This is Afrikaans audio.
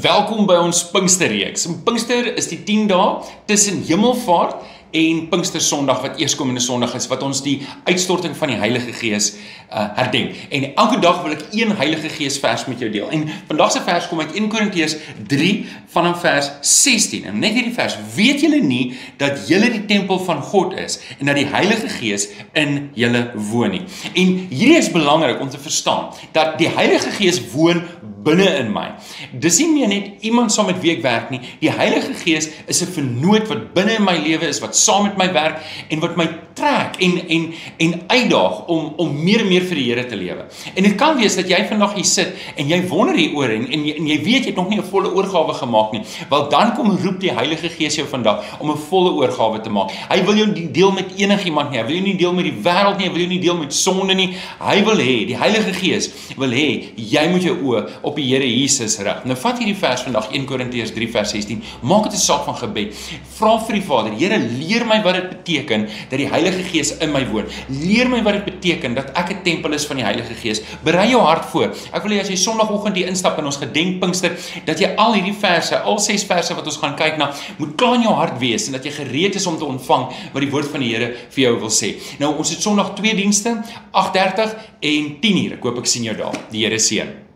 Welkom by ons Pinksterreeks. Pinkster is die 10 dae tussen Hemelvaart en Pinkstersondag wat eerskomende Sondag is, wat ons die uitstorting van die Heilige Gees herdenk. En elke dag wil ek een Heilige Gees vers met jou deel. En vandag se vers kom uit 1 Korintiërs 3 vanaf vers 16. En net hierdie vers, weet julle nie dat julle die tempel van God is en dat die Heilige Gees in julle woon nie. En hierdie is belangrik om te verstaan dat die Heilige Gees woon binne in my. Dis nie meer net iemand saam met wie ek werk nie. Die Heilige Gees is 'n vernoot wat binne in my lewe is, wat saam met my werk en wat my trek en uitdaag om meer en meer vir die Here te lewe. En dit kan wees dat jy vandag hier sit en jy wonder hieroor en jy weet jy het nog nie 'n volle oorgawe gemaak nie. Wel dan kom roep die Heilige Gees jou vandag om 'n volle oorgawe te maak. Hy wil jou nie deel met enigiemand nie. Hy wil jou nie deel met die wêreld nie. Hy wil jou nie deel met sonde nie. Hy wil hê, die Heilige Gees wil hê jy moet jou oë op die Here Jesus rig. Nou vat hierdie vers vandag 1 Korintiërs 3 vers 16. Maak dit 'n saak van gebed. Vra vir die Vader, Here, leer my wat dit beteken dat die Heilige Gees in my woon. Leer my wat dit beteken dat ek 'n tempel is van die Heilige Gees. Berei jou hart voor. Ek wil hê as jy Sondagoggend hier instap in ons gedenk Pinkster, dat jy al hierdie verse, al 6 verse wat ons gaan kyk na, moet klaar in jou hart wees en dat jy gereed is om te ontvang wat die woord van die Here vir jou wil sê. Nou ons het Sondag 2 dienste, 8:30 en 10:00. Ek hoop ek sien jou daar. Die Here seën.